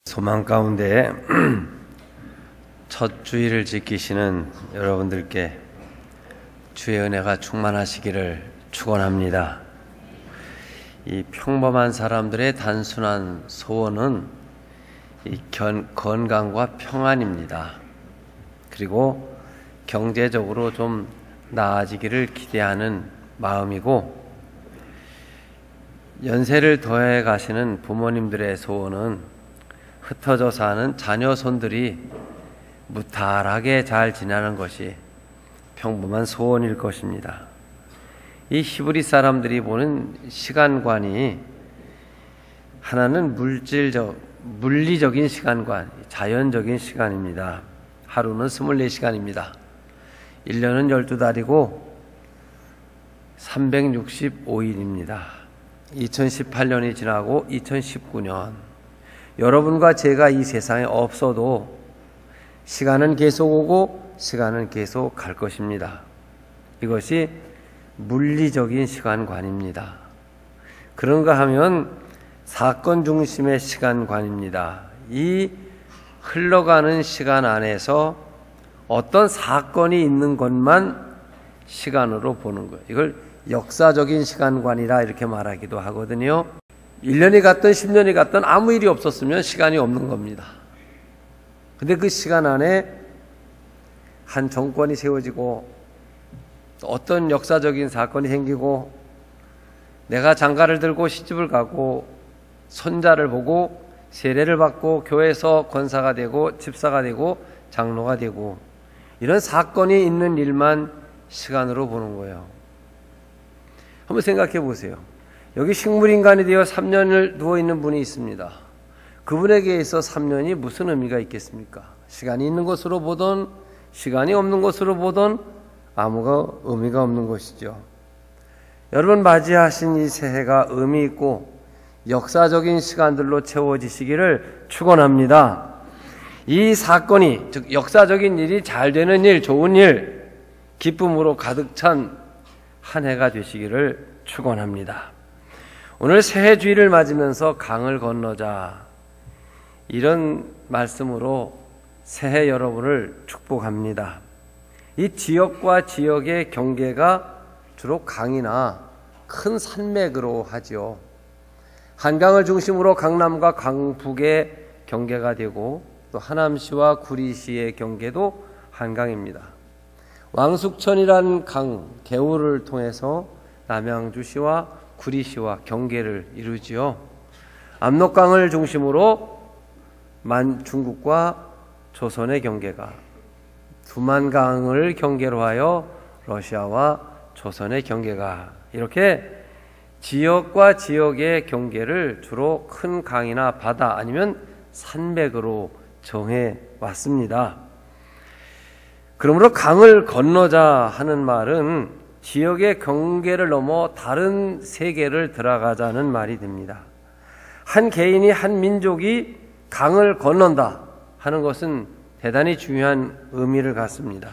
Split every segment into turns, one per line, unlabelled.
소망 가운데 첫 주일을 지키시는 여러분들께 주의 은혜가 충만하시기를 축원합니다. 이 평범한 사람들의 단순한 소원은 건강과 평안입니다. 그리고 경제적으로 좀 나아지기를 기대하는 마음이고, 연세를 더해 가시는 부모님들의 소원은 흩어져 사는 자녀 손들이 무탈하게 잘 지내는 것이 평범한 소원일 것입니다. 이 히브리 사람들이 보는 시간관이 하나는 물리적인 시간관, 자연적인 시간입니다. 하루는 24시간입니다. 1년은 12달이고 365일입니다. 2018년이 지나고 2019년, 여러분과 제가 이 세상에 없어도 시간은 계속 오고 시간은 계속 갈 것입니다. 이것이 물리적인 시간관입니다. 그런가 하면 사건 중심의 시간관입니다. 이 흘러가는 시간 안에서 어떤 사건이 있는 것만 시간으로 보는 거예요. 이걸 역사적인 시간관이라 이렇게 말하기도 하거든요. 1년이 갔든 10년이 갔든 아무 일이 없었으면 시간이 없는 겁니다. 근데 그 시간 안에 한 정권이 세워지고 어떤 역사적인 사건이 생기고 내가 장가를 들고 시집을 가고 손자를 보고 세례를 받고 교회에서 권사가 되고 집사가 되고 장로가 되고, 이런 사건이 있는 일만 시간으로 보는 거예요. 한번 생각해 보세요. 여기 식물인간이 되어 3년을 누워있는 분이 있습니다. 그분에게 있어 3년이 무슨 의미가 있겠습니까? 시간이 있는 것으로 보든 시간이 없는 것으로 보든 아무가 의미가 없는 것이죠. 여러분 맞이하신 이 새해가 의미 있고 역사적인 시간들로 채워지시기를 축원합니다. 이 사건이, 즉 역사적인 일이 잘 되는 일, 좋은 일, 기쁨으로 가득 찬 한 해가 되시기를 축원합니다. 오늘 새해 주일을 맞으면서 강을 건너자, 이런 말씀으로 새해 여러분을 축복합니다. 이 지역과 지역의 경계가 주로 강이나 큰 산맥으로 하지요. 한강을 중심으로 강남과 강북의 경계가 되고, 또 하남시와 구리시의 경계도 한강입니다. 왕숙천이라는 강, 개울을 통해서 남양주시와 구리시와 경계를 이루지요. 압록강을 중심으로 중국과 조선의 경계가, 두만강을 경계로 하여 러시아와 조선의 경계가, 이렇게 지역과 지역의 경계를 주로 큰 강이나 바다 아니면 산맥으로 정해 왔습니다. 그러므로 강을 건너자 하는 말은 지역의 경계를 넘어 다른 세계를 들어가자는 말이 됩니다. 한 개인이, 한 민족이 강을 건넌다 하는 것은 대단히 중요한 의미를 갖습니다.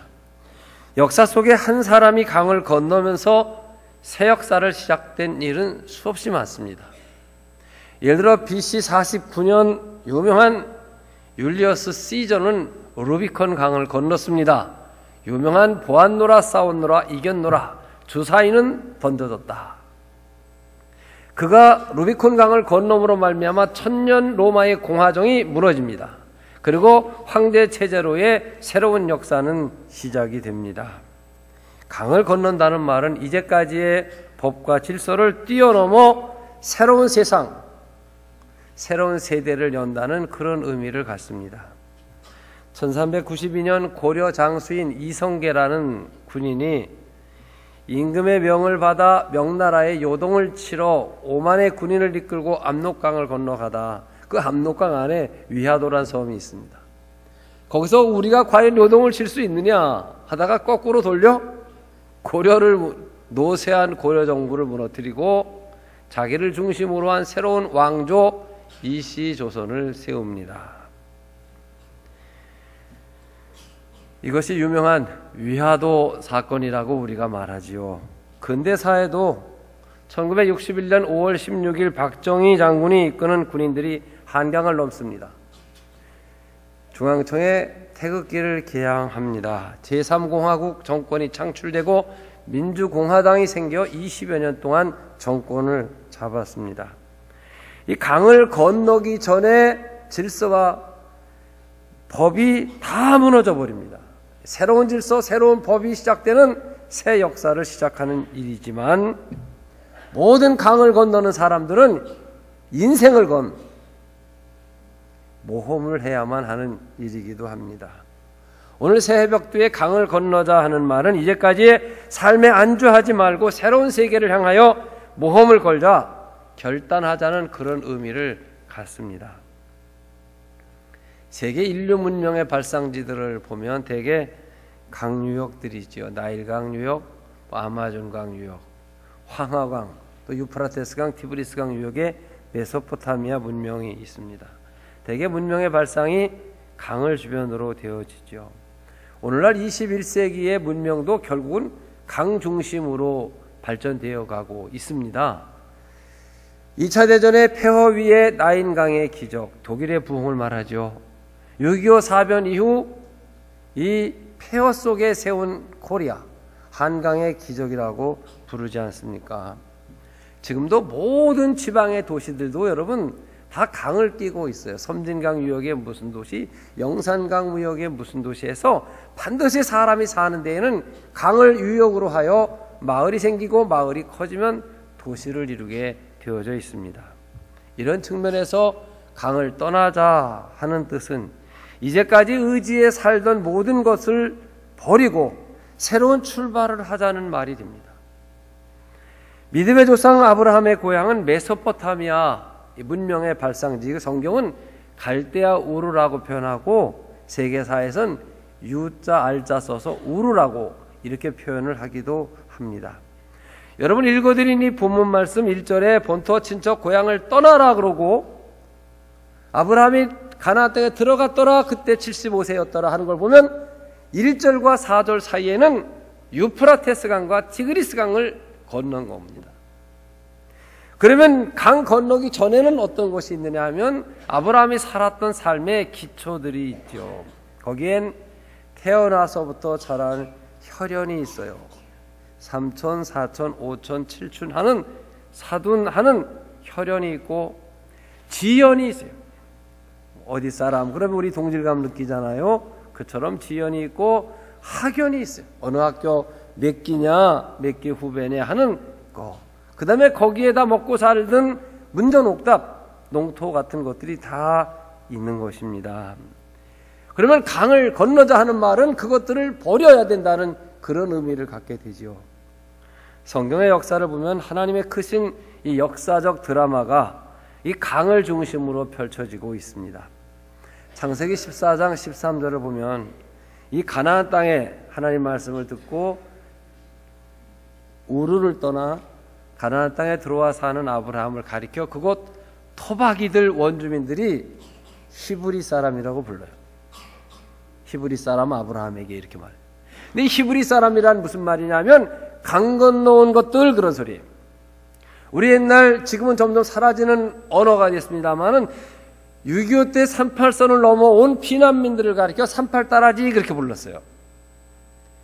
역사 속에 한 사람이 강을 건너면서 새 역사를 시작된 일은 수없이 많습니다. 예를 들어 BC 49년 유명한 율리어스 시저는 루비콘 강을 건넜습니다. 유명한 보았노라 싸웠노라 이겼노라 주사위는 던져졌다. 그가 루비콘 강을 건너므로 말미암아 1000년 로마의 공화정이 무너집니다. 그리고 황제 체제로의 새로운 역사는 시작이 됩니다. 강을 건넌다는 말은 이제까지의 법과 질서를 뛰어넘어 새로운 세상, 새로운 세대를 연다는 그런 의미를 갖습니다. 1392년 고려 장수인 이성계라는 군인이 임금의 명을 받아 명나라에 요동을 치러 5만의 군인을 이끌고 압록강을 건너가다 그 압록강 안에 위화도란 섬이 있습니다. 거기서 우리가 과연 요동을 칠 수 있느냐 하다가 거꾸로 돌려 노쇠한 고려 정부를 무너뜨리고 자기를 중심으로 한 새로운 왕조 이시조선을 세웁니다. 이것이 유명한 위화도 사건이라고 우리가 말하지요. 근대사에도 1961년 5월 16일 박정희 장군이 이끄는 군인들이 한강을 넘습니다. 중앙청에 태극기를 개양합니다. 제3공화국 정권이 창출되고 민주공화당이 생겨 20여 년 동안 정권을 잡았습니다. 이 강을 건너기 전에 질서와 법이 다 무너져 버립니다. 새로운 질서, 새로운 법이 시작되는 새 역사를 시작하는 일이지만 모든 강을 건너는 사람들은 인생을 건 모험을 해야만 하는 일이기도 합니다. 오늘 새해벽두에 강을 건너자 하는 말은 이제까지의 삶에 안주하지 말고 새로운 세계를 향하여 모험을 걸자, 결단하자는 그런 의미를 갖습니다. 세계 인류 문명의 발상지들을 보면 대개 강유역들이지요. 나일강 유역, 아마존강 유역, 황하강, 또 유프라테스강, 티브리스강 유역에 메소포타미아 문명이 있습니다. 대개 문명의 발상이 강을 주변으로 되어지죠. 오늘날 21세기의 문명도 결국은 강 중심으로 발전되어 가고 있습니다. 2차 대전의 폐허 위에 나인강의 기적, 독일의 부흥을 말하죠. 6.25 사변 이후 이 폐허 속에 세운 코리아, 한강의 기적이라고 부르지 않습니까? 지금도 모든 지방의 도시들도 여러분 다 강을 끼고 있어요. 섬진강 유역의 무슨 도시, 영산강 유역의 무슨 도시에서 반드시 사람이 사는 데에는 강을 유역으로 하여 마을이 생기고 마을이 커지면 도시를 이루게 되어져 있습니다. 이런 측면에서 강을 떠나자 하는 뜻은 이제까지 의지에 살던 모든 것을 버리고 새로운 출발을 하자는 말이 됩니다. 믿음의 조상 아브라함의 고향은 메소포타미아 문명의 발상지, 성경은 갈대아 우르라고 표현하고 세계사에선 유자 알자 써서 우르라고 이렇게 표현을 하기도 합니다. 여러분 읽어드린 이 본문 말씀 1절에 본토 친척 고향을 떠나라 그러고 아브라함이 가나안 땅에 들어갔더라 그때 75세였더라 하는 걸 보면 1절과 4절 사이에는 유프라테스 강과 티그리스 강을 건넌 겁니다. 그러면 강 건너기 전에는 어떤 것이 있느냐 하면 아브라함이 살았던 삶의 기초들이 있죠. 거기엔 태어나서부터 자란 혈연이 있어요. 삼촌, 사촌, 오촌, 칠촌 하는 사둔하는 혈연이 있고 지연이 있어요. 어디 사람? 그러면 우리 동질감 느끼잖아요. 그처럼 지연이 있고 학연이 있어요. 어느 학교 몇 기냐, 몇 기 후배냐 하는 거. 그 다음에 거기에다 먹고 살던 문전옥답, 농토 같은 것들이 다 있는 것입니다. 그러면 강을 건너자 하는 말은 그것들을 버려야 된다는 그런 의미를 갖게 되죠. 성경의 역사를 보면 하나님의 크신 이 역사적 드라마가 이 강을 중심으로 펼쳐지고 있습니다. 창세기 14장 13절을 보면 이 가나안 땅에 하나님 말씀을 듣고 우르를 떠나 가나안 땅에 들어와 사는 아브라함을 가리켜 그곳 토박이들 원주민들이 히브리 사람이라고 불러요. 히브리 사람 아브라함에게 이렇게 말해요. 근데 이 히브리 사람이란 무슨 말이냐면 강 건너온 것들 그런 소리예요. 우리 옛날 지금은 점점 사라지는 언어가 됐습니다만은 6.25 때 38선을 넘어온 피난민들을 가리켜 38따라지 그렇게 불렀어요.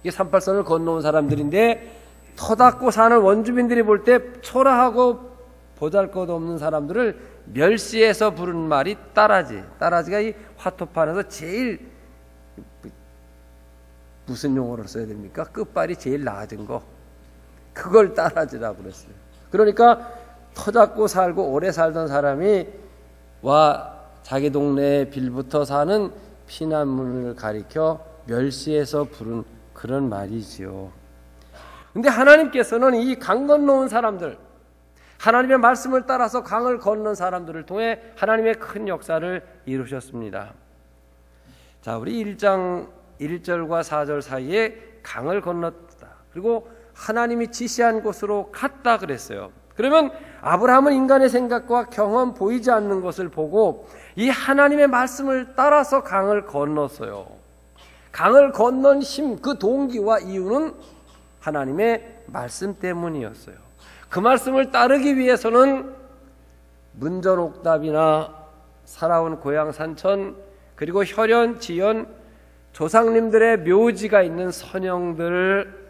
이게 38선을 건너온 사람들인데 터닫고 사는 원주민들이 볼 때 초라하고 보잘것없는 사람들을 멸시해서 부르는 말이 따라지. 따라지가 이 화토판에서 제일 무슨 용어를 써야 됩니까? 끝발이 제일 낮은 거. 그걸 따라지라고 그랬어요. 그러니까 터잡고 살고 오래 살던 사람이 와 자기 동네에 빌붙어 사는 피난민을 가리켜 멸시해서 부른 그런 말이지요. 근데 하나님께서는 이 강 건너온 사람들, 하나님의 말씀을 따라서 강을 건넌 사람들을 통해 하나님의 큰 역사를 이루셨습니다. 자, 우리 1장 1절과 4절 사이에 강을 건넜다. 그리고 하나님이 지시한 곳으로 갔다 그랬어요. 그러면 아브라함은 인간의 생각과 경험 보이지 않는 것을 보고 이 하나님의 말씀을 따라서 강을 건넜어요. 강을 건넌 힘, 그 동기와 이유는 하나님의 말씀 때문이었어요. 그 말씀을 따르기 위해서는 문전옥답이나 살아온 고향 산천, 그리고 혈연, 지연, 조상님들의 묘지가 있는 선영들,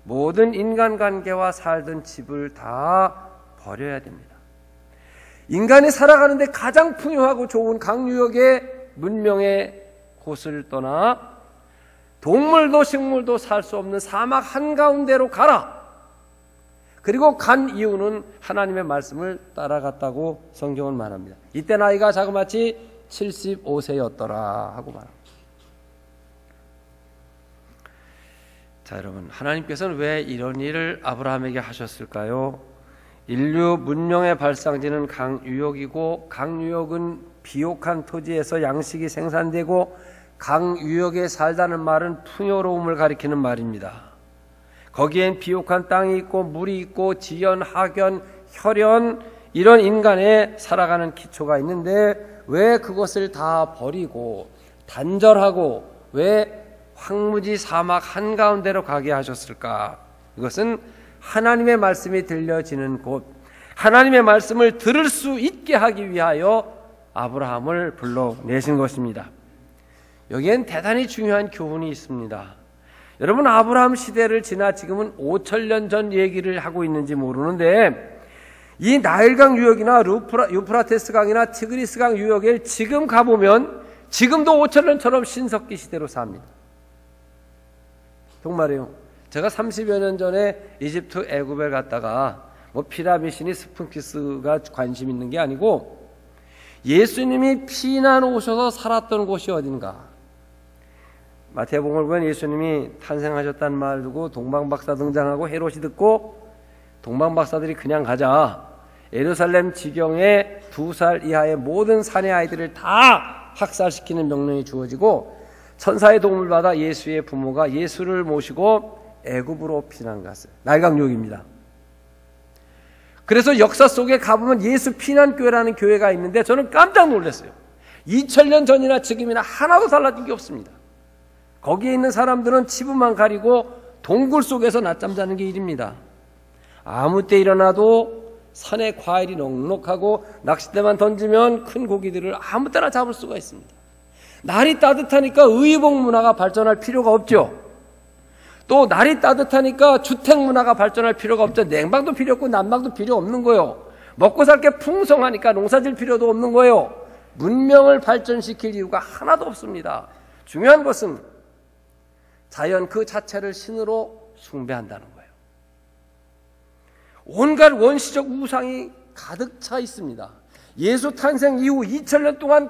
모든 인간관계와 살던 집을 다 버려야 됩니다. 인간이 살아가는데 가장 풍요하고 좋은 강유역의 문명의 곳을 떠나 동물도 식물도 살 수 없는 사막 한가운데로 가라. 그리고 간 이유는 하나님의 말씀을 따라갔다고 성경은 말합니다. 이때 나이가 자그마치 75세였더라 하고 말합니다. 자, 여러분, 하나님께서는 왜 이런 일을 아브라함에게 하셨을까요? 인류 문명의 발상지는 강유역이고, 강유역은 비옥한 토지에서 양식이 생산되고, 강유역에 살다는 말은 풍요로움을 가리키는 말입니다. 거기엔 비옥한 땅이 있고 물이 있고 지연, 하견, 혈연, 이런 인간의 살아가는 기초가 있는데 왜 그것을 다 버리고 단절하고 왜 황무지 사막 한가운데로 가게 하셨을까? 이것은 하나님의 말씀이 들려지는 곳, 하나님의 말씀을 들을 수 있게 하기 위하여 아브라함을 불러내신 것입니다. 여기엔 대단히 중요한 교훈이 있습니다. 여러분, 아브라함 시대를 지나 지금은 5,000년 전 얘기를 하고 있는지 모르는데 이 나일강 유역이나 유프라테스 강이나 티그리스 강 유역에 지금 가보면 지금도 5,000년처럼 신석기 시대로 삽니다. 정말이에요. 제가 30여 년 전에 이집트 애굽에 갔다가 피라미시니 스핑크스가 관심 있는 게 아니고 예수님이 피난 오셔서 살았던 곳이 어딘가. 마태복음을 보면 예수님이 탄생하셨다는 말 두고 동방박사 등장하고 헤롯이 듣고 동방박사들이 그냥 가자. 예루살렘 지경에 2살 이하의 모든 사내 아이들을 다 학살시키는 명령이 주어지고 천사의 도움을 받아 예수의 부모가 예수를 모시고 애굽으로 피난 갔어요. 나일강유역입니다. 그래서 역사 속에 가보면 예수 피난교회라는 교회가 있는데 저는 깜짝 놀랐어요. 2000년 전이나 지금이나 하나도 달라진 게 없습니다. 거기에 있는 사람들은 치부만 가리고 동굴 속에서 낮잠 자는 게 일입니다. 아무 때 일어나도 산에 과일이 넉넉하고 낚싯대만 던지면 큰 고기들을 아무 때나 잡을 수가 있습니다. 날이 따뜻하니까 의복 문화가 발전할 필요가 없죠. 또 날이 따뜻하니까 주택 문화가 발전할 필요가 없죠. 냉방도 필요 없고 난방도 필요 없는 거예요. 먹고 살 게 풍성하니까 농사질 필요도 없는 거예요. 문명을 발전시킬 이유가 하나도 없습니다. 중요한 것은 자연 그 자체를 신으로 숭배한다는 거예요. 온갖 원시적 우상이 가득 차 있습니다. 예수 탄생 이후 2000년 동안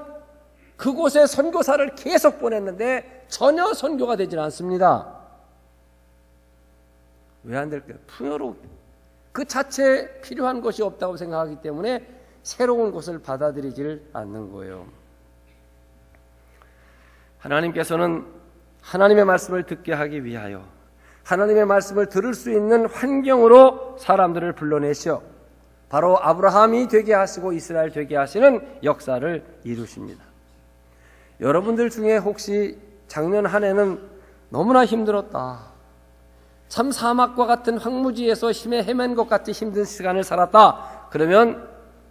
그곳에 선교사를 계속 보냈는데 전혀 선교가 되질 않습니다. 왜 안 될까요? 풍요로움. 그 자체에 필요한 것이 없다고 생각하기 때문에 새로운 것을 받아들이질 않는 거예요. 하나님께서는 하나님의 말씀을 듣게 하기 위하여 하나님의 말씀을 들을 수 있는 환경으로 사람들을 불러내셔 바로 아브라함이 되게 하시고 이스라엘 되게 하시는 역사를 이루십니다. 여러분들 중에 혹시 작년 한 해는 너무나 힘들었다, 참 사막과 같은 황무지에서 힘에 헤맨 것 같이 힘든 시간을 살았다, 그러면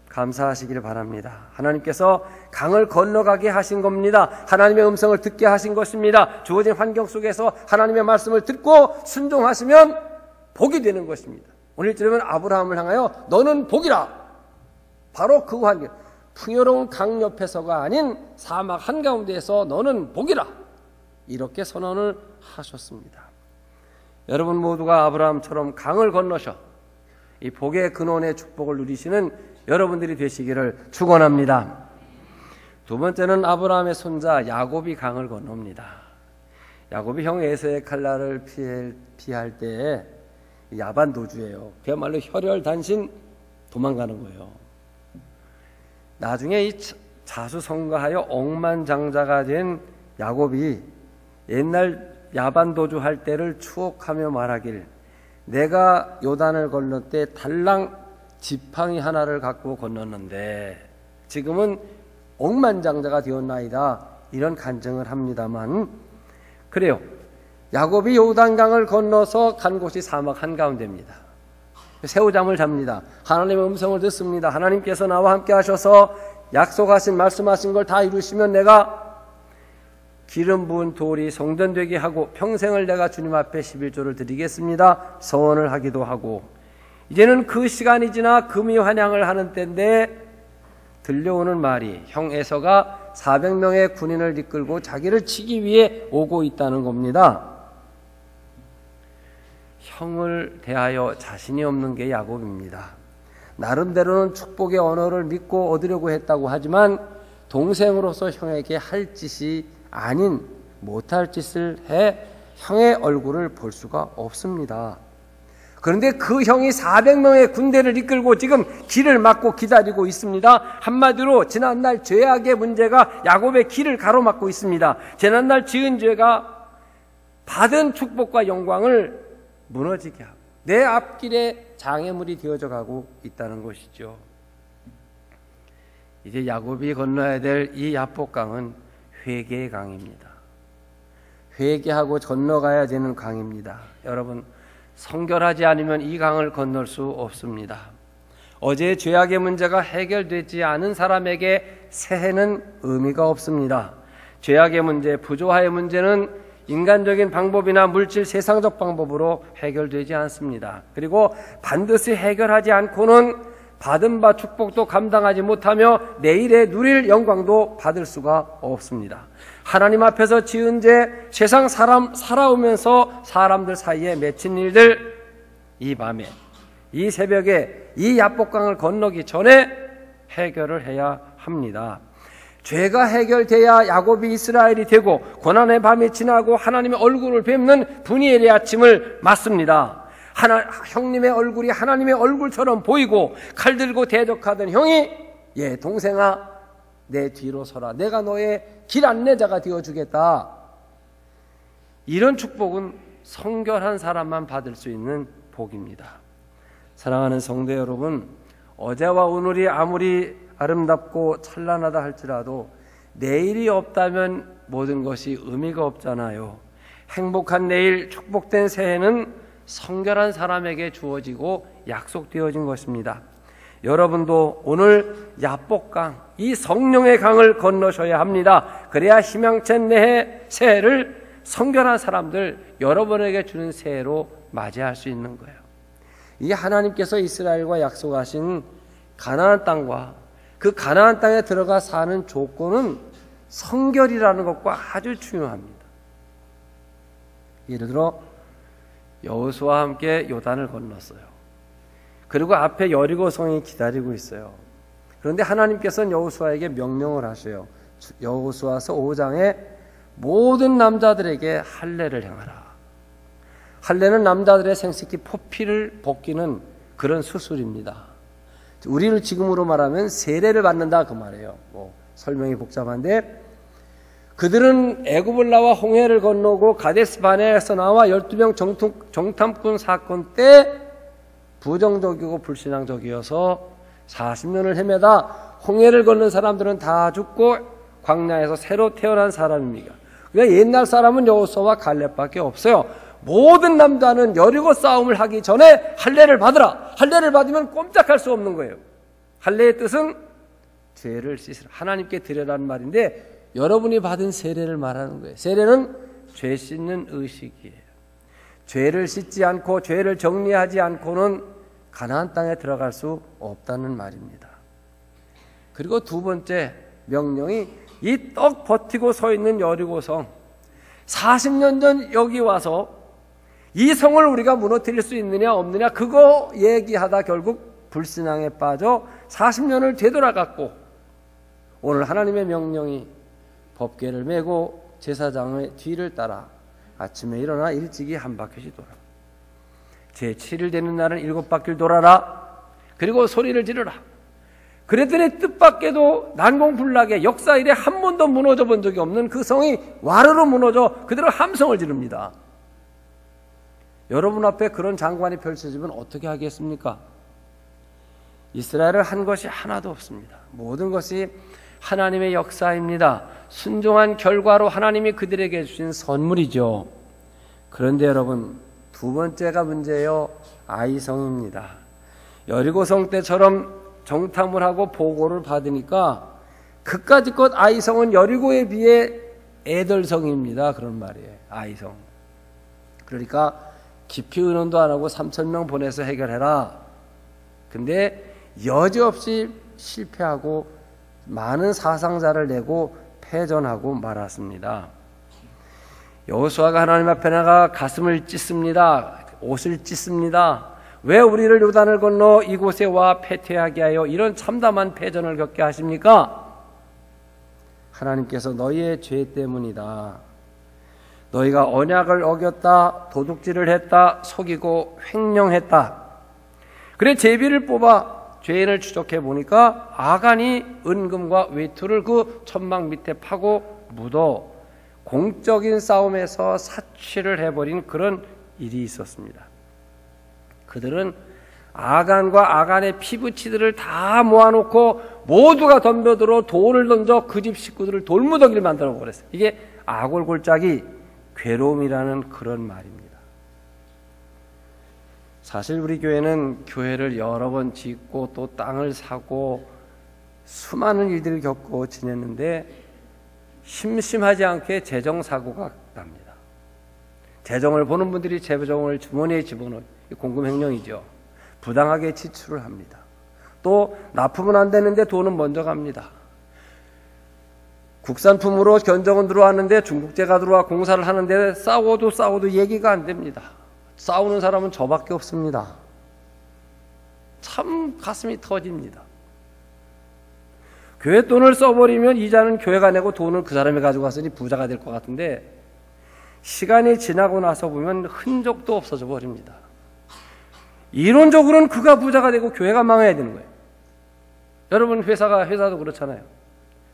감사하시길 바랍니다. 하나님께서 강을 건너가게 하신 겁니다. 하나님의 음성을 듣게 하신 것입니다. 주어진 환경 속에서 하나님의 말씀을 듣고 순종하시면 복이 되는 것입니다. 오늘 들으면 아브라함을 향하여 너는 복이라, 바로 그 환경, 풍요로운 강 옆에서가 아닌 사막 한가운데에서 너는 복이라, 이렇게 선언을 하셨습니다. 여러분 모두가 아브라함처럼 강을 건너셔 이 복의 근원의 축복을 누리시는 여러분들이 되시기를 축원합니다. 두 번째는 아브라함의 손자 야곱이 강을 건넙니다. 야곱이 형 에서의 칼날을 피할 때 야반도주예요. 그야말로 혈혈단신 도망가는 거예요. 나중에 이 자수성가하여 억만장자가 된 야곱이 옛날 야반도주할 때를 추억하며 말하길, 내가 요단을 건널 때 달랑 지팡이 하나를 갖고 건넜는데 지금은 억만장자가 되었나이다, 이런 간증을 합니다만, 그래요. 야곱이 요단강을 건너서 간 곳이 사막 한가운데입니다. 새우잠을 잡니다. 하나님의 음성을 듣습니다. 하나님께서 나와 함께 하셔서 약속하신 말씀하신 걸 다 이루시면 내가 기름 부은 돌이 성전 되게 하고 평생을 내가 주님 앞에 11조를 드리겠습니다. 서원을 하기도 하고, 이제는 그 시간이 지나 금이 환향을 하는 때인데 들려오는 말이 형 에서가 400명의 군인을 이끌고 자기를 치기 위해 오고 있다는 겁니다. 형을 대하여 자신이 없는 게 야곱입니다. 나름대로는 축복의 언어를 믿고 얻으려고 했다고 하지만 동생으로서 형에게 할 짓이 아닌 못할 짓을 해 형의 얼굴을 볼 수가 없습니다. 그런데 그 형이 400명의 군대를 이끌고 지금 길을 막고 기다리고 있습니다. 한마디로 지난날 죄악의 문제가 야곱의 길을 가로막고 있습니다. 지난날 지은 죄가 받은 축복과 영광을 무너지게 하고 내 앞길에 장애물이 되어져 가고 있다는 것이죠. 이제 야곱이 건너야 될 이 야복강은 회개의 강입니다. 회개하고 건너가야 되는 강입니다. 여러분, 성결하지 않으면 이 강을 건널 수 없습니다. 어제의 죄악의 문제가 해결되지 않은 사람에게 새해는 의미가 없습니다. 죄악의 문제, 부조화의 문제는 인간적인 방법이나 물질 세상적 방법으로 해결되지 않습니다. 그리고 반드시 해결하지 않고는 받은 바 축복도 감당하지 못하며 내일에 누릴 영광도 받을 수가 없습니다. 하나님 앞에서 지은 죄, 세상 사람 살아오면서 사람들 사이에 맺힌 일들, 이 밤에, 이 새벽에 이 야복강을 건너기 전에 해결을 해야 합니다. 죄가 해결돼야 야곱이 이스라엘이 되고 고난의 밤이 지나고 하나님의 얼굴을 뵙는 분이엘의 아침을 맞습니다. 형님의 얼굴이 하나님의 얼굴처럼 보이고 칼 들고 대적하던 형이 동생아 내 뒤로 서라. 내가 너의 길 안내자가 되어주겠다. 이런 축복은 성결한 사람만 받을 수 있는 복입니다. 사랑하는 성도 여러분, 어제와 오늘이 아무리 아름답고 찬란하다 할지라도 내일이 없다면 모든 것이 의미가 없잖아요. 행복한 내일, 축복된 새해는 성결한 사람에게 주어지고 약속되어진 것입니다. 여러분도 오늘 야복강, 이 성령의 강을 건너셔야 합니다. 그래야 희망찬 새해를 성결한 사람들, 여러분에게 주는 새해로 맞이할 수 있는 거예요. 이 하나님께서 이스라엘과 약속하신 가나안 땅과 그 가나안 땅에 들어가 사는 조건은 성결이라는 것과 아주 중요합니다. 예를 들어 여호수아와 함께 요단을 건넜어요. 그리고 앞에 여리고성이 기다리고 있어요. 그런데 하나님께서는 여호수아에게 명령을 하셔요. 여호수아서 5장에 모든 남자들에게 할례를 행하라. 할례는 남자들의 생식기 포피를 벗기는 그런 수술입니다. 우리를 지금으로 말하면 세례를 받는다 그 말이에요. 설명이 복잡한데, 그들은 애굽을 나와 홍해를 건너고 가데스 바네아에서 나와 12명 정탐꾼 사건 때 부정적이고 불신앙적이어서 40년을 헤매다 홍해를 건넌 사람들은 다 죽고 광야에서 새로 태어난 사람입니다. 그러니까 옛날 사람은 여호수아와 갈렙밖에 없어요. 모든 남자는 여리고 싸움을 하기 전에 할례를 받으라. 할례를 받으면 꼼짝할 수 없는 거예요. 할례의 뜻은 죄를 씻으라, 하나님께 드려라는 말인데, 여러분이 받은 세례를 말하는 거예요. 세례는 죄 씻는 의식이에요. 죄를 씻지 않고 죄를 정리하지 않고는 가나안 땅에 들어갈 수 없다는 말입니다. 그리고 두 번째 명령이 이 떡 버티고 서 있는 여리고성, 40년 전 여기 와서 이 성을 우리가 무너뜨릴 수 있느냐 없느냐 그거 얘기하다 결국 불신앙에 빠져 40년을 되돌아갔고, 오늘 하나님의 명령이 법궤를 메고 제사장의 뒤를 따라 아침에 일어나 일찍이 한 바퀴씩 돌아. 제7일 되는 날은 7바퀴를 돌아라. 그리고 소리를 지르라. 그랬더니 뜻밖에도 난공불락에 역사 이래 한 번도 무너져 본 적이 없는 그 성이 와르르 무너져 그대로 함성을 지릅니다. 여러분 앞에 그런 장관이 펼쳐지면 어떻게 하겠습니까? 이스라엘을 한 것이 하나도 없습니다. 모든 것이 하나님의 역사입니다. 순종한 결과로 하나님이 그들에게 주신 선물이죠. 그런데 여러분, 두 번째가 문제예요. 아이성입니다. 여리고성 때처럼 정탐을 하고 보고를 받으니까 그까짓 아이성은 여리고에 비해 애덜성입니다. 그런 말이에요. 아이성. 그러니까 깊이 의논도 안 하고 3,000명 보내서 해결해라. 근데 여지없이 실패하고 많은 사상자를 내고 패전하고 말았습니다. 여호수아가 하나님 앞에 나가 가슴을 찢습니다. 옷을 찢습니다. 왜 우리를 요단을 건너 이곳에 와 패퇴하게 하여 이런 참담한 패전을 겪게 하십니까? 하나님께서 너희의 죄 때문이다. 너희가 언약을 어겼다, 도둑질을 했다, 속이고 횡령했다. 그래 제비를 뽑아 죄인을 추적해 보니까 아간이 은금과 외투를 그 천막 밑에 파고 묻어 공적인 싸움에서 사취를 해버린 그런 일이 있었습니다. 그들은 아간과 아간의 피부치들을 다 모아놓고 모두가 덤벼들어 돌을 던져 그 집 식구들을 돌무더기를 만들어 버렸어요. 이게 아골골짜기 괴로움이라는 그런 말입니다. 사실 우리 교회는 교회를 여러 번 짓고 또 땅을 사고 수많은 일들을 겪고 지냈는데 심심하지 않게 재정사고가 납니다. 재정을 보는 분들이 재정을 주머니에 집어넣어요. 공금횡령이죠. 부당하게 지출을 합니다. 또 납품은 안 되는데 돈은 먼저 갑니다. 국산품으로 견적은 들어왔는데 중국제가 들어와 공사를 하는데 싸워도 얘기가 안 됩니다. 싸우는 사람은 저밖에 없습니다. 참 가슴이 터집니다. 교회 돈을 써버리면 이자는 교회가 내고 돈을 그 사람이 가지고 갔으니 부자가 될 것 같은데 시간이 지나고 나서 보면 흔적도 없어져 버립니다. 이론적으로는 그가 부자가 되고 교회가 망해야 되는 거예요. 여러분 회사도 그렇잖아요.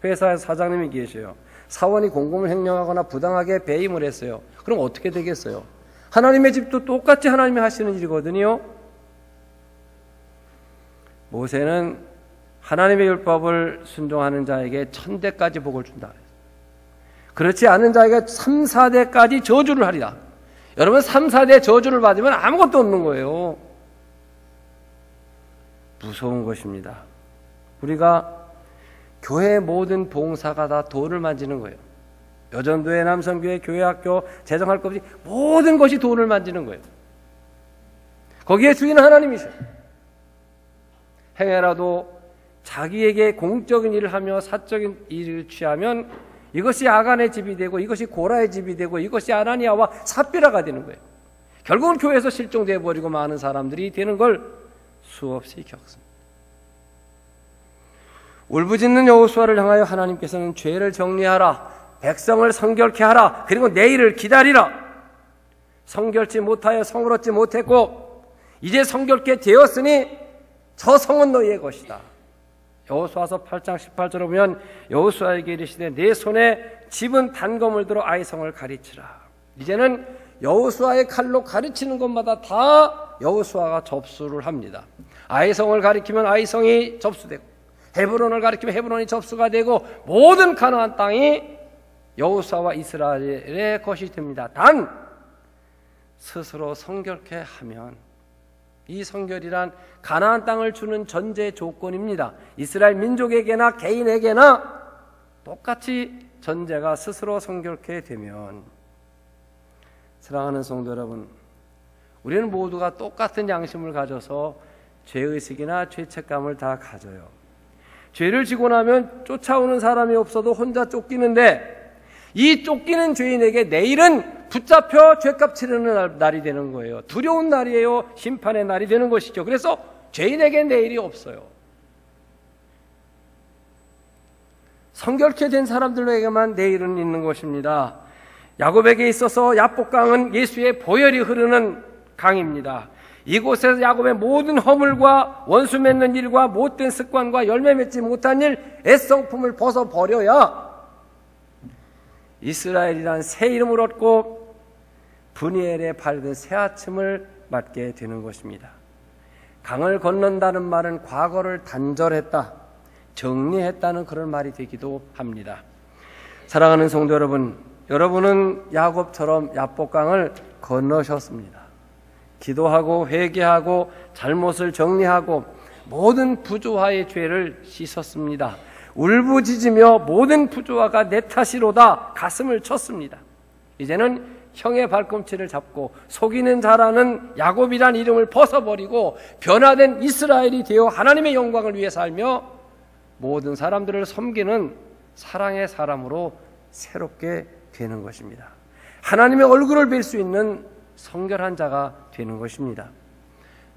회사에 사장님이 계셔요. 사원이 공금을 횡령하거나 부당하게 배임을 했어요. 그럼 어떻게 되겠어요? 하나님의 집도 똑같이 하나님이 하시는 일이거든요. 모세는 하나님의 율법을 순종하는 자에게 1000대까지 복을 준다. 그렇지 않은 자에게 3, 4대까지 저주를 하리라. 여러분 3, 4대 저주를 받으면 아무것도 없는 거예요. 무서운 것입니다. 우리가 교회의 모든 봉사가 다 돈을 만지는 거예요. 여전도회, 남성교회, 교회학교, 재정할 것 없이 모든 것이 돈을 만지는 거예요. 거기에 주인은 하나님이셔요. 행여라도 자기에게 공적인 일을 하며 사적인 일을 취하면 이것이 아간의 집이 되고 이것이 고라의 집이 되고 이것이 아나니아와 삽비라가 되는 거예요. 결국은 교회에서 실종되어 버리고 많은 사람들이 되는 걸 수없이 겪습니다. 울부짖는 여호수아를 향하여 하나님께서는 죄를 정리하라, 백성을 성결케 하라, 그리고 내일을 기다리라. 성결치 못하여 성을 얻지 못했고 이제 성결케 되었으니 저 성은 너희의 것이다. 여호수아서 8장 18절에 보면 여호수아에게 이르시되 내 손에 집은 단검을 들어 아이성을 가르치라. 이제는 여호수아의 칼로 가르치는 것마다 다 여호수아가 접수를 합니다. 아이성을 가리키면 아이성이 접수되고 헤브론을 가리키면 헤브론이 접수가 되고 모든 가나안 땅이 여호수아와 이스라엘의 것이 됩니다. 단 스스로 성결케 하면, 이 성결이란 가나안 땅을 주는 전제 조건입니다. 이스라엘 민족에게나 개인에게나 똑같이 전제가 스스로 성결케 되면, 사랑하는 성도 여러분, 우리는 모두가 똑같은 양심을 가져서 죄의식이나 죄책감을 다 가져요. 죄를 지고 나면 쫓아오는 사람이 없어도 혼자 쫓기는데 이 쫓기는 죄인에게 내일은 붙잡혀 죄값 치르는 날이 되는 거예요. 두려운 날이에요. 심판의 날이 되는 것이죠. 그래서 죄인에게 내일이 없어요. 성결케 된 사람들에게만 내일은 있는 것입니다. 야곱에게 있어서 야복강은 예수의 보혈이 흐르는 강입니다. 이곳에서 야곱의 모든 허물과 원수 맺는 일과 못된 습관과 열매 맺지 못한 일, 애성품을 벗어버려야 이스라엘이란 새 이름을 얻고 브니엘의 밝은 새 아침을 맞게 되는 것입니다. 강을 건넌다는 말은 과거를 단절했다, 정리했다는 그런 말이 되기도 합니다. 사랑하는 성도 여러분, 여러분은 야곱처럼 야복강을 건너셨습니다. 기도하고 회개하고 잘못을 정리하고 모든 부조화의 죄를 씻었습니다. 울부짖으며 모든 부조화가 내 탓이로다 가슴을 쳤습니다. 이제는 형의 발꿈치를 잡고 속이는 자라는 야곱이란 이름을 벗어버리고 변화된 이스라엘이 되어 하나님의 영광을 위해 살며 모든 사람들을 섬기는 사랑의 사람으로 새롭게 되는 것입니다. 하나님의 얼굴을 뵐 수 있는 성결한 자가 되는 것입니다.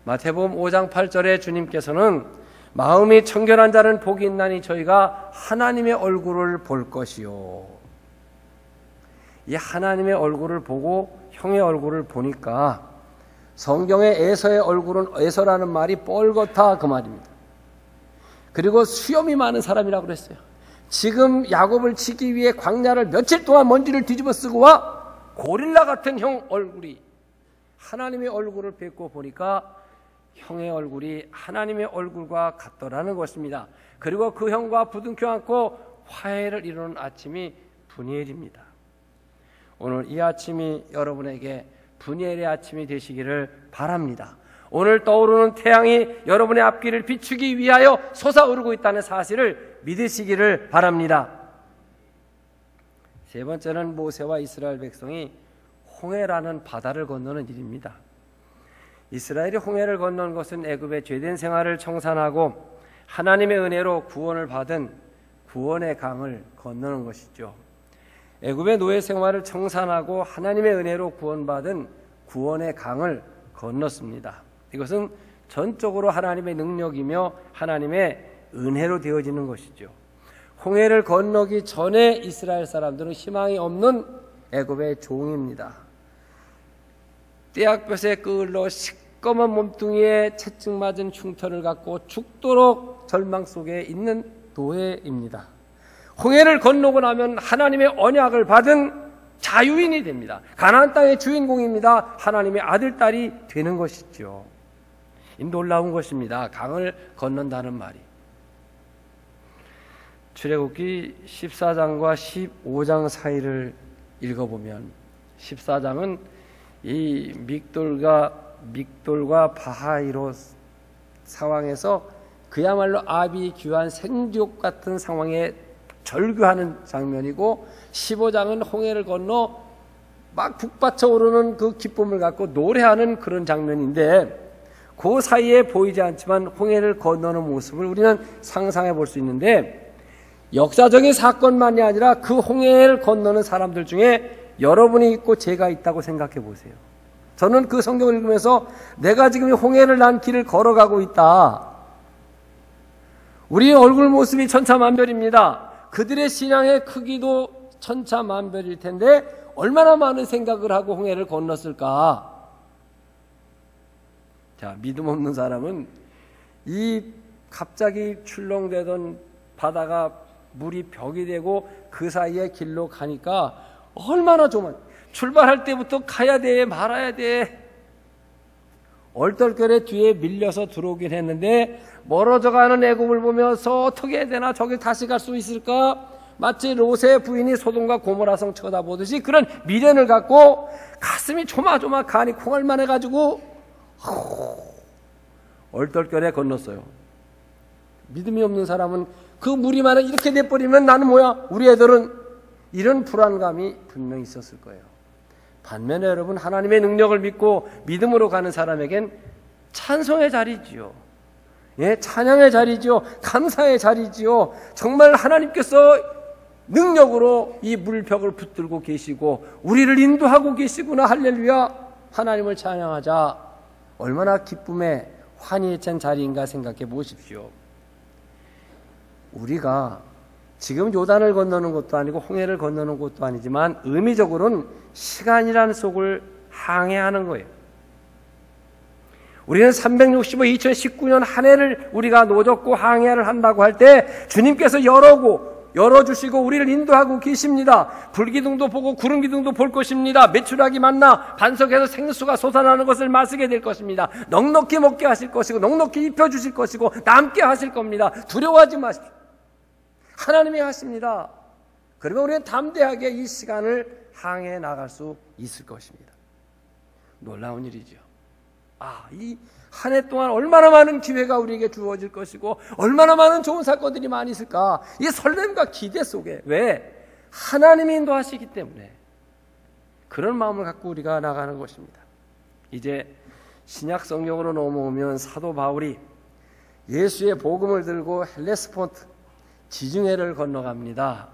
마태복음 5장 8절에 주님께서는 마음이 청결한 자는 복이 있나니 저희가 하나님의 얼굴을 볼 것이요. 이 하나님의 얼굴을 보고 형의 얼굴을 보니까 성경의 에서의 얼굴은 에서라는 말이 뻘겋다 그 말입니다. 그리고 수염이 많은 사람이라고 그랬어요. 지금 야곱을 치기 위해 광야를 며칠 동안 먼지를 뒤집어 쓰고 와 고릴라 같은 형 얼굴이 하나님의 얼굴을 뵙고 보니까 형의 얼굴이 하나님의 얼굴과 같더라는 것입니다. 그리고 그 형과 부둥켜 안고 화해를 이루는 아침이 분이엘입니다. 오늘 이 아침이 여러분에게 분이엘의 아침이 되시기를 바랍니다. 오늘 떠오르는 태양이 여러분의 앞길을 비추기 위하여 솟아오르고 있다는 사실을 믿으시기를 바랍니다. 세 번째는 모세와 이스라엘 백성이 홍해라는 바다를 건너는 일입니다. 이스라엘이 홍해를 건넌 것은 애굽의 죄된 생활을 청산하고 하나님의 은혜로 구원을 받은 구원의 강을 건너는 것이죠. 애굽의 노예 생활을 청산하고 하나님의 은혜로 구원받은 구원의 강을 건넜습니다. 이것은 전적으로 하나님의 능력이며 하나님의 은혜로 되어지는 것이죠. 홍해를 건너기 전에 이스라엘 사람들은 희망이 없는 애굽의 종입니다. 떼약볕에 끄을러 시꺼먼 몸뚱이에 채찍 맞은 흉터를 갖고 죽도록 절망 속에 있는 노예입니다. 홍해를 건너고 나면 하나님의 언약을 받은 자유인이 됩니다. 가나안 땅의 주인공입니다. 하나님의 아들, 딸이 되는 것이죠. 놀라운 것입니다. 강을 건넌다는 말이. 출애굽기 14장과 15장 사이를 읽어보면 14장은 이 믹돌과 바하이로 상황에서 그야말로 아비규환 생지옥 같은 상황에 절규하는 장면이고 15장은 홍해를 건너 막 북받쳐 오르는 그 기쁨을 갖고 노래하는 그런 장면인데 그 사이에 보이지 않지만 홍해를 건너는 모습을 우리는 상상해 볼 수 있는데 역사적인 사건만이 아니라 그 홍해를 건너는 사람들 중에 여러분이 있고 제가 있다고 생각해 보세요. 저는 그 성경을 읽으면서 내가 지금 홍해를 난 길을 걸어가고 있다. 우리의 얼굴 모습이 천차만별입니다. 그들의 신앙의 크기도 천차만별일 텐데 얼마나 많은 생각을 하고 홍해를 건넜을까? 자, 믿음 없는 사람은 이 갑자기 출렁대던 바다가 물이 벽이 되고 그 사이에 길로 가니까 얼마나 좁은, 출발할 때부터 가야 돼 말아야 돼 얼떨결에 뒤에 밀려서 들어오긴 했는데 멀어져 가는 애굽을 보면서 어떻게 해야 되나, 저기 다시 갈 수 있을까, 마치 롯의 부인이 소돔과 고모라성 쳐다보듯이 그런 미련을 갖고 가슴이 조마조마하니 콩알만 해가지고 얼떨결에 건넜어요. 믿음이 없는 사람은 그 무리만을 이렇게 내버리면 나는 뭐야, 우리 애들은, 이런 불안감이 분명히 있었을 거예요. 반면에 여러분, 하나님의 능력을 믿고 믿음으로 가는 사람에겐 찬송의 자리지요. 예, 찬양의 자리지요. 감사의 자리지요. 정말 하나님께서 능력으로 이 물벽을 붙들고 계시고 우리를 인도하고 계시구나, 할렐루야, 하나님을 찬양하자. 얼마나 기쁨에 환희에 찬 자리인가 생각해 보십시오. 우리가 지금 요단을 건너는 것도 아니고 홍해를 건너는 것도 아니지만 의미적으로는 시간이라는 속을 항해하는 거예요. 우리는 365, 2019년 한 해를 우리가 노젓고 항해를 한다고 할 때 주님께서 열어주시고 우리를 인도하고 계십니다. 불기둥도 보고 구름기둥도 볼 것입니다. 메추라기 만나 반석에서 생수가 솟아나는 것을 마시게 될 것입니다. 넉넉히 먹게 하실 것이고 넉넉히 입혀주실 것이고 남게 하실 겁니다. 두려워하지 마십시오. 하나님이 하십니다. 그러면 우리는 담대하게 이 시간을 항해 나갈 수 있을 것입니다. 놀라운 일이죠. 이 한 해 동안 얼마나 많은 기회가 우리에게 주어질 것이고 얼마나 많은 좋은 사건들이 많이 있을까. 이 설렘과 기대 속에, 왜? 하나님이 인도하시기 때문에 그런 마음을 갖고 우리가 나가는 것입니다. 이제 신약 성경으로 넘어오면 사도 바울이 예수의 복음을 들고 헬레스폰트 지중해를 건너갑니다.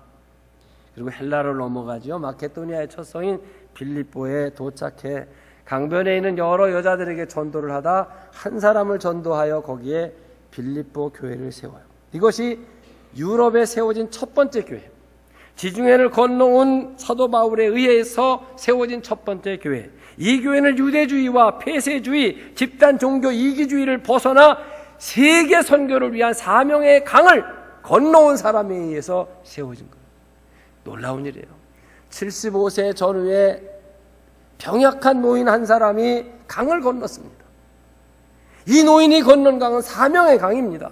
그리고 헬라를 넘어가죠. 마케도니아의 첫 성인 빌립보에 도착해 강변에 있는 여러 여자들에게 전도를 하다 한 사람을 전도하여 거기에 빌립보 교회를 세워요. 이것이 유럽에 세워진 첫 번째 교회, 지중해를 건너온 사도 바울에 의해서 세워진 첫 번째 교회. 이 교회는 유대주의와 폐쇄주의, 집단 종교 이기주의를 벗어나 세계 선교를 위한 사명의 강을 건너온 사람에 의해서 세워진 거예요. 놀라운 일이에요. 75세 전후에 병약한 노인 한 사람이 강을 건넜습니다. 이 노인이 건넌 강은 사명의 강입니다.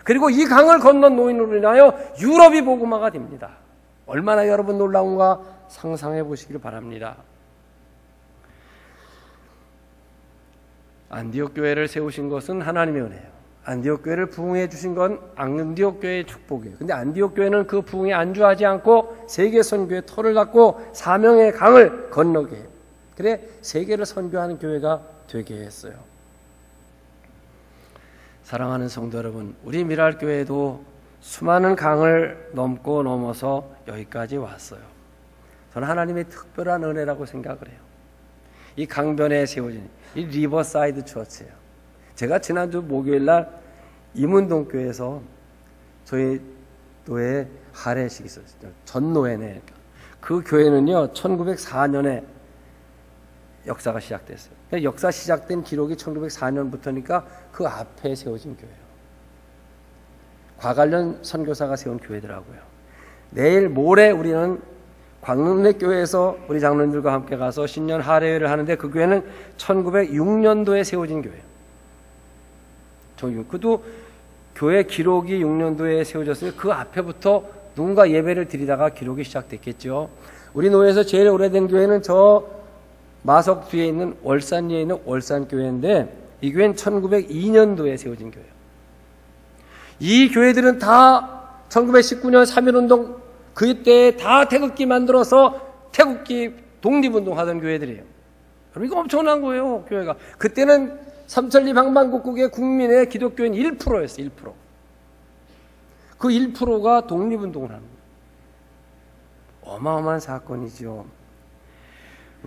그리고 이 강을 건넌 노인으로 인하여 유럽이 복음화가 됩니다. 얼마나 여러분 놀라운가 상상해 보시길 바랍니다. 안디옥 교회를 세우신 것은 하나님의 은혜예요. 안디옥 교회를 부흥해 주신 건 안디옥 교회의 축복이에요. 근데 안디옥 교회는 그 부흥에 안주하지 않고 세계 선교의 터를 갖고 사명의 강을 건너게 해요. 그래 세계를 선교하는 교회가 되게 했어요. 사랑하는 성도 여러분, 우리 미랄교회도 수많은 강을 넘고 넘어서 여기까지 왔어요. 저는 하나님의 특별한 은혜라고 생각을 해요. 이 강변에 세워진 이 리버사이드 처치예요. 제가 지난주 목요일날 임운동교회에서 저희 노예 할애식이 있었어요. 전노회네. 그 교회는요 1904년에 역사가 시작됐어요. 역사 시작된 기록이 1904년부터니까 그 앞에 세워진 교회예요. 과관련 선교사가 세운 교회더라고요. 내일 모레 우리는 광릉내교회에서 우리 장로님들과 함께 가서 신년 할애회를 하는데 그 교회는 1906년도에 세워진 교회예요. 그도 교회 기록이 6년도에 세워졌으니 그 앞에부터 누군가 예배를 드리다가 기록이 시작됐겠죠. 우리 노예에서 제일 오래된 교회는 저 마석 뒤에 있는 월산리에 있는 월산교회인데 이 교회는 1902년도에 세워진 교회예요. 이 교회들은 다 1919년 3.1운동 그때 다 태극기 만들어서 태극기 독립운동 하던 교회들이에요. 이거 엄청난 거예요, 교회가. 그때는 삼천리 방방곡곡의 국민의 기독교인 1%였어요, 1%. 그 1%가 독립운동을 하는 거예요. 어마어마한 사건이죠.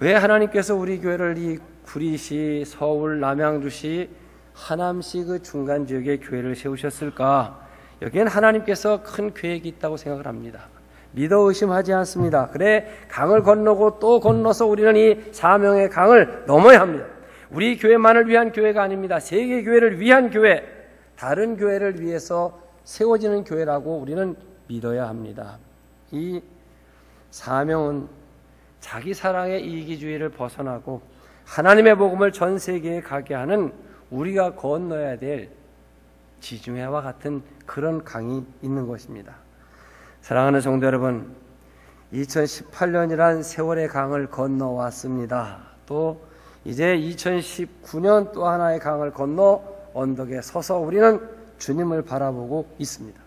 왜 하나님께서 우리 교회를 이 구리시, 서울, 남양주시, 하남시 그 중간 지역에 교회를 세우셨을까? 여기엔 하나님께서 큰 계획이 있다고 생각을 합니다. 믿어 의심하지 않습니다. 그래, 강을 건너고 또 건너서 우리는 이 사명의 강을 넘어야 합니다. 우리 교회만을 위한 교회가 아닙니다. 세계 교회를 위한 교회, 다른 교회를 위해서 세워지는 교회라고 우리는 믿어야 합니다. 이 사명은 자기 사랑의 이기주의를 벗어나고 하나님의 복음을 전 세계에 가게 하는 우리가 건너야 될 지중해와 같은 그런 강이 있는 것입니다. 사랑하는 성도 여러분, 2018년이란 세월의 강을 건너왔습니다. 또 이제 2019년 또 하나의 강을 건너 언덕에 서서 우리는 주님을 바라보고 있습니다.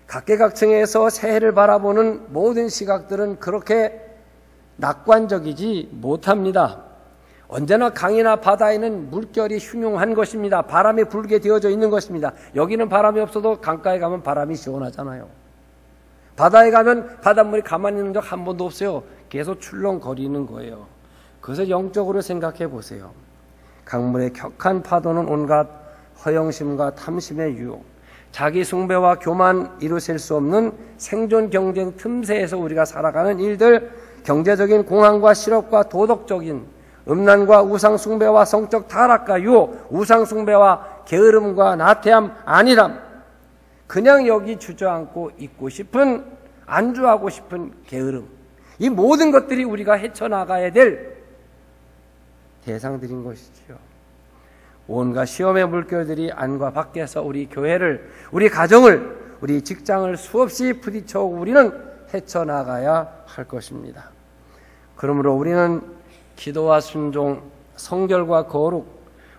각계각층에서 새해를 바라보는 모든 시각들은 그렇게 낙관적이지 못합니다. 언제나 강이나 바다에는 물결이 흉흉한 것입니다. 바람이 불게 되어져 있는 것입니다. 여기는 바람이 없어도 강가에 가면 바람이 시원하잖아요. 바다에 가면 바닷물이 가만히 있는 적 한 번도 없어요. 계속 출렁거리는 거예요. 그래서 영적으로 생각해 보세요. 강물의 격한 파도는 온갖 허영심과 탐심의 유혹, 자기 숭배와 교만 이루실 수 없는 생존 경쟁 틈새에서 우리가 살아가는 일들, 경제적인 공황과 실업과 도덕적인 음란과 우상 숭배와 성적 타락과 유혹, 우상 숭배와 게으름과 나태함, 안일함, 그냥 여기 주저앉고 있고 싶은, 안주하고 싶은 게으름, 이 모든 것들이 우리가 헤쳐나가야 될 대상들인 것이지요. 온갖 시험의 물결들이 안과 밖에서 우리 교회를, 우리 가정을, 우리 직장을 수없이 부딪혀오고 우리는 헤쳐나가야 할 것입니다. 그러므로 우리는 기도와 순종, 성결과 거룩,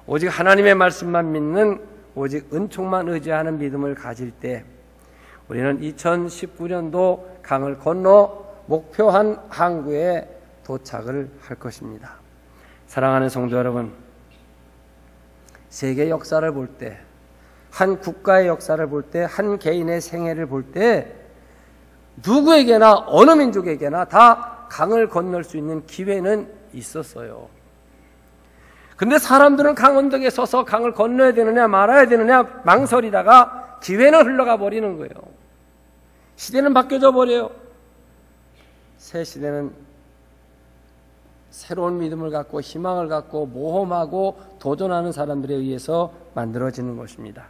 오직 하나님의 말씀만 믿는, 오직 은총만 의지하는 믿음을 가질 때 우리는 2019년도 강을 건너 목표한 항구에 도착을 할 것입니다. 사랑하는 성도 여러분, 세계 역사를 볼 때, 한 국가의 역사를 볼 때, 한 개인의 생애를 볼 때 누구에게나 어느 민족에게나 다 강을 건널 수 있는 기회는 있었어요. 근데 사람들은 강 언덕에 서서 강을 건너야 되느냐 말아야 되느냐 망설이다가 기회는 흘러가 버리는 거예요. 시대는 바뀌어져 버려요. 새 시대는 새로운 믿음을 갖고 희망을 갖고 모험하고 도전하는 사람들에 의해서 만들어지는 것입니다.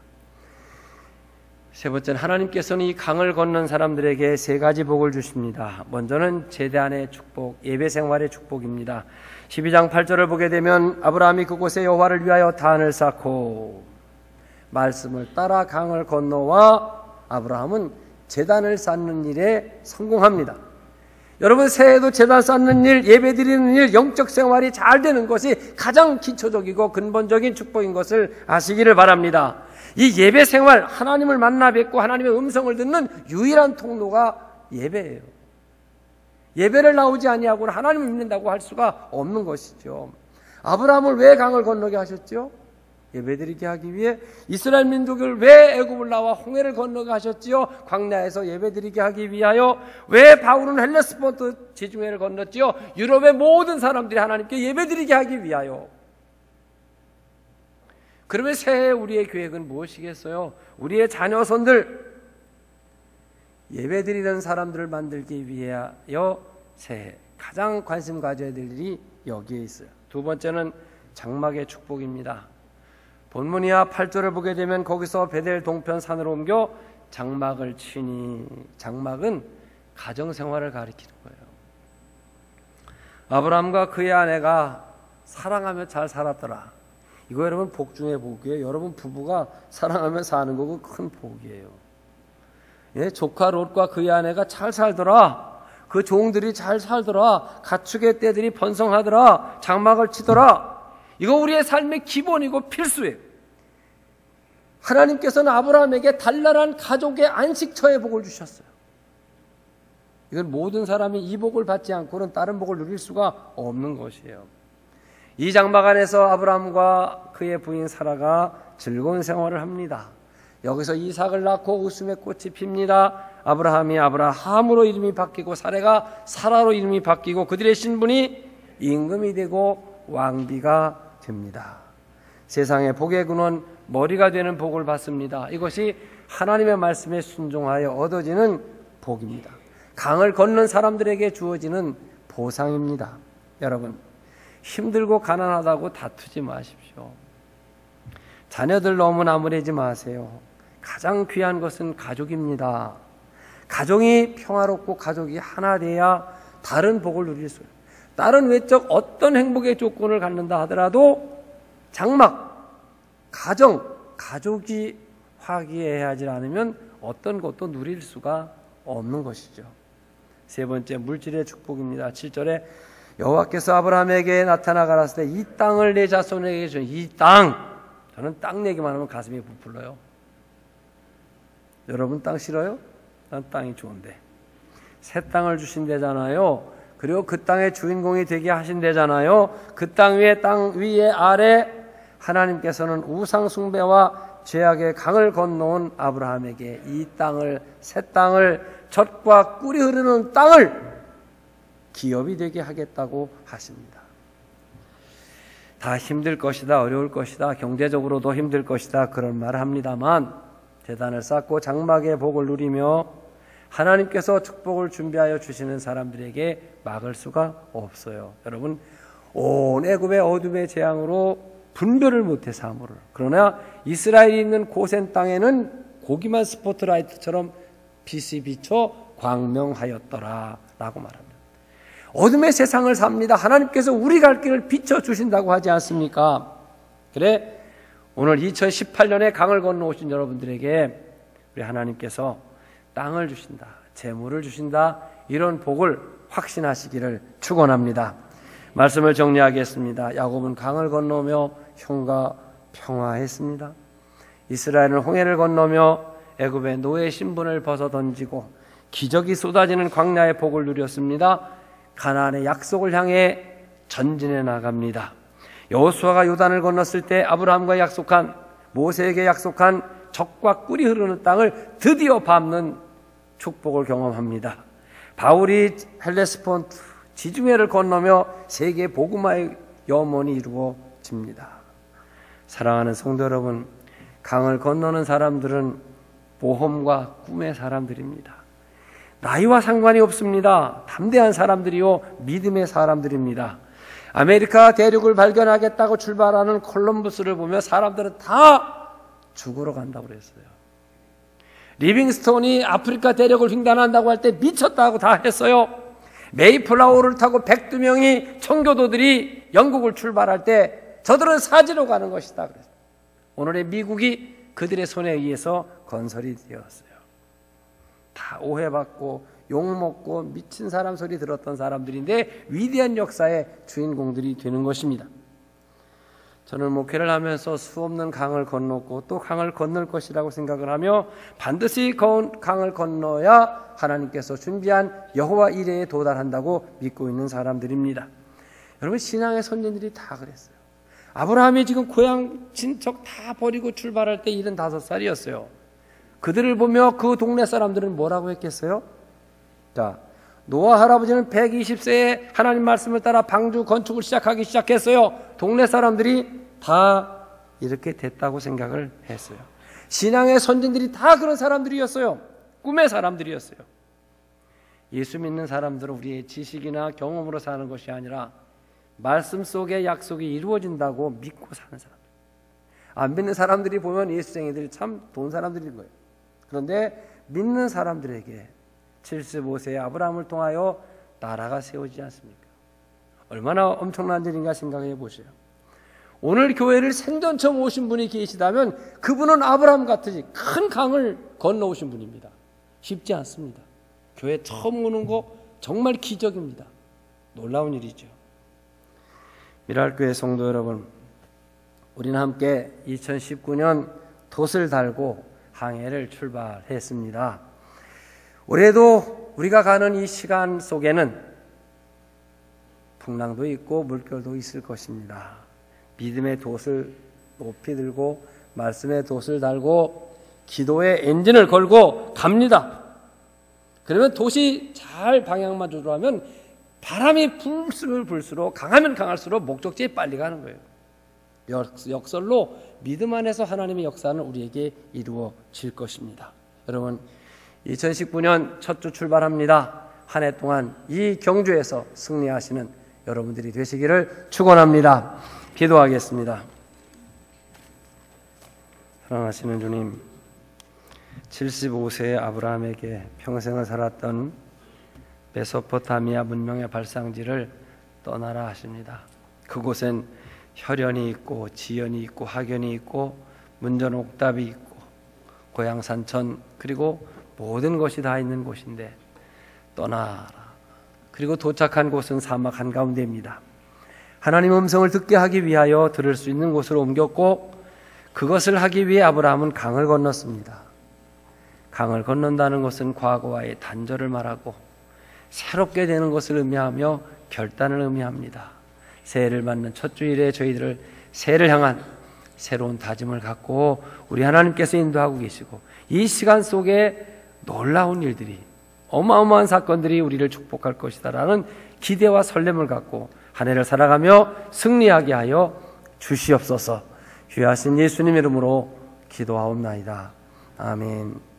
세 번째는 하나님께서는 이 강을 건넌 사람들에게 세 가지 복을 주십니다. 먼저는 제단의 축복, 예배 생활의 축복입니다. 12장 8절을 보게 되면 아브라함이 그곳에 여호와를 위하여 단을 쌓고 말씀을 따라 강을 건너와 아브라함은 제단을 쌓는 일에 성공합니다. 여러분, 새해에도 제단 쌓는 일, 예배 드리는 일, 영적 생활이 잘 되는 것이 가장 기초적이고 근본적인 축복인 것을 아시기를 바랍니다. 이 예배 생활, 하나님을 만나 뵙고 하나님의 음성을 듣는 유일한 통로가 예배예요. 예배를 나오지 아니하고는 하나님을 믿는다고 할 수가 없는 것이죠. 아브라함을 왜 강을 건너게 하셨죠? 예배드리게 하기 위해. 이스라엘 민족을 왜 애굽을 나와 홍해를 건너게 하셨지요? 광야에서 예배드리게 하기 위하여. 왜 바울은 헬레스폰트 지중해를 건넜지요? 유럽의 모든 사람들이 하나님께 예배드리게 하기 위하여. 그러면 새해 우리의 계획은 무엇이겠어요? 우리의 자녀손들 예배드리는 사람들을 만들기 위하여 새해 가장 관심 가져야 될 일이 여기에 있어요. 두 번째는 장막의 축복입니다. 본문이야 8절을 보게 되면 거기서 베델 동편 산으로 옮겨 장막을 치니, 장막은 가정생활을 가리키는 거예요. 아브라함과 그의 아내가 사랑하며 잘 살았더라. 이거 여러분 복 중에 복이에요. 여러분 부부가 사랑하며 사는 거고 큰 복이에요. 예, 조카 롯과 그의 아내가 잘 살더라. 그 종들이 잘 살더라. 가축의 떼들이 번성하더라. 장막을 치더라. 이거 우리의 삶의 기본이고 필수예요. 하나님께서는 아브라함에게 단란한 가족의 안식처의 복을 주셨어요. 이건 모든 사람이 이 복을 받지 않고는 다른 복을 누릴 수가 없는 것이에요. 이 장막 안에서 아브라함과 그의 부인 사라가 즐거운 생활을 합니다. 여기서 이삭을 낳고 웃음의 꽃이 핍니다. 아브라함이 아브라함으로 이름이 바뀌고 사라가 사라로 이름이 바뀌고 그들의 신분이 임금이 되고 왕비가 됩니다. 세상의 복의 근원, 머리가 되는 복을 받습니다. 이것이 하나님의 말씀에 순종하여 얻어지는 복입니다. 강을 건넌 사람들에게 주어지는 보상입니다. 여러분, 힘들고 가난하다고 다투지 마십시오. 자녀들 너무 나무래지 마세요. 가장 귀한 것은 가족입니다. 가정이 평화롭고 가족이 하나 돼야 다른 복을 누릴 수 있어요. 다른 외적 어떤 행복의 조건을 갖는다 하더라도 장막, 가족이 화기애애하지 않으면 어떤 것도 누릴 수가 없는 것이죠. 세 번째, 물질의 축복입니다. 7절에 여호와께서 아브라함에게 나타나 가라사대 이 땅을 내 자손에게 주신 이 땅. 저는 땅 얘기만 하면 가슴이 부풀러요. 여러분 땅 싫어요? 난 땅이 좋은데. 새 땅을 주신대잖아요. 그리고 그 땅의 주인공이 되게 하신대잖아요. 그 땅 위에 땅 위에 아래 하나님께서는 우상 숭배와 죄악의 강을 건너온 아브라함에게 이 땅을, 새 땅을, 젖과 꿀이 흐르는 땅을 기업이 되게 하겠다고 하십니다. 다 힘들 것이다, 어려울 것이다, 경제적으로도 힘들 것이다 그런 말을 합니다만 제단을 쌓고 장막의 복을 누리며 하나님께서 축복을 준비하여 주시는 사람들에게 막을 수가 없어요. 여러분, 온 애굽의 어둠의 재앙으로 분별을 못해 사물을. 그러나 이스라엘이 있는 고센 땅에는 고기만 스포트라이트처럼 빛이 비쳐 광명하였더라 라고 말합니다. 어둠의 세상을 삽니다. 하나님께서 우리 갈 길을 비춰주신다고 하지 않습니까? 그래, 오늘 2018년에 강을 건너오신 여러분들에게 우리 하나님께서 땅을 주신다, 재물을 주신다, 이런 복을 확신하시기를 축원합니다. 말씀을 정리하겠습니다. 야곱은 강을 건너며 형과 평화했습니다. 이스라엘은 홍해를 건너며 애굽의 노예 신분을 벗어 던지고 기적이 쏟아지는 광야의 복을 누렸습니다. 가나안의 약속을 향해 전진해 나갑니다. 여호수아가 요단을 건넜을 때 아브라함과 약속한, 모세에게 약속한 젖과 꿀이 흐르는 땅을 드디어 밟는 축복을 경험합니다. 바울이 헬레스폰트 지중해를 건너며 세계 복음화의 염원이 이루어집니다. 사랑하는 성도 여러분, 강을 건너는 사람들은 모험과 꿈의 사람들입니다. 나이와 상관이 없습니다. 담대한 사람들이요, 믿음의 사람들입니다. 아메리카 대륙을 발견하겠다고 출발하는 콜럼버스를 보며 사람들은 다 죽으러 간다고 그랬어요. 리빙스톤이 아프리카 대륙을 횡단한다고 할 때 미쳤다고 다 했어요. 메이플라워를 타고 102명이 청교도들이 영국을 출발할 때 저들은 사지로 가는 것이다 그랬어요. 오늘의 미국이 그들의 손에 의해서 건설이 되었어요. 다 오해받고 욕먹고 미친 사람 소리 들었던 사람들인데 위대한 역사의 주인공들이 되는 것입니다. 저는 목회를 하면서 수없는 강을 건넜고 또 강을 건널 것이라고 생각을 하며 반드시 강을 건너야 하나님께서 준비한 여호와 이레에 도달한다고 믿고 있는 사람들입니다. 여러분, 신앙의 선진들이 다 그랬어요. 아브라함이 지금 고향 친척 다 버리고 출발할 때 75살이었어요. 그들을 보며 그 동네 사람들은 뭐라고 했겠어요? 자, 노아 할아버지는 120세에 하나님 말씀을 따라 방주 건축을 시작하기 시작했어요. 동네 사람들이 다 이렇게 됐다고 생각을 했어요. 신앙의 선진들이 다 그런 사람들이었어요. 꿈의 사람들이었어요. 예수 믿는 사람들은 우리의 지식이나 경험으로 사는 것이 아니라 말씀 속의 약속이 이루어진다고 믿고 사는 사람들. 안 믿는 사람들이 보면 예수쟁이들이 참 돈 사람들인 거예요. 그런데 믿는 사람들에게 75세의 아브라함을 통하여 나라가 세워지지 않습니까? 얼마나 엄청난 일인가 생각해 보세요. 오늘 교회를 생전 처음 오신 분이 계시다면 그분은 아브라함 같으시 큰 강을 건너오신 분입니다. 쉽지 않습니다. 교회 처음 오는 거 정말 기적입니다. 놀라운 일이죠. 미랄교회 성도 여러분, 우리는 함께 2019년 돛을 달고 항해를 출발했습니다. 올해도 우리가 가는 이 시간 속에는 풍랑도 있고 물결도 있을 것입니다. 믿음의 돛을 높이 들고 말씀의 돛을 달고 기도의 엔진을 걸고 갑니다. 그러면 돛이 잘 방향만 조절하면 바람이 불수록 강하면 강할수록 목적지에 빨리 가는 거예요. 역설로 믿음 안에서 하나님의 역사는 우리에게 이루어질 것입니다. 여러분, 2019년 첫 주 출발합니다. 한 해 동안 이 경주에서 승리하시는 여러분들이 되시기를 축원합니다. 기도하겠습니다. 사랑하시는 주님, 75세의 아브라함에게 평생을 살았던 메소포타미아 문명의 발상지를 떠나라 하십니다. 그곳엔 혈연이 있고 지연이 있고 학연이 있고 문전옥답이 있고 고향 산천 그리고 모든 것이 다 있는 곳인데 떠나라. 그리고 도착한 곳은 사막 한가운데입니다. 하나님 음성을 듣게 하기 위하여 들을 수 있는 곳으로 옮겼고 그것을 하기 위해 아브라함은 강을 건넜습니다. 강을 건넌다는 것은 과거와의 단절을 말하고 새롭게 되는 것을 의미하며 결단을 의미합니다. 새해를 맞는 첫 주일에 저희들을 새해를 향한 새로운 다짐을 갖고 우리 하나님께서 인도하고 계시고 이 시간 속에 놀라운 일들이 어마어마한 사건들이 우리를 축복할 것이다라는 기대와 설렘을 갖고 한 해를 살아가며 승리하게 하여 주시옵소서. 귀하신 예수님 이름으로 기도하옵나이다. 아멘.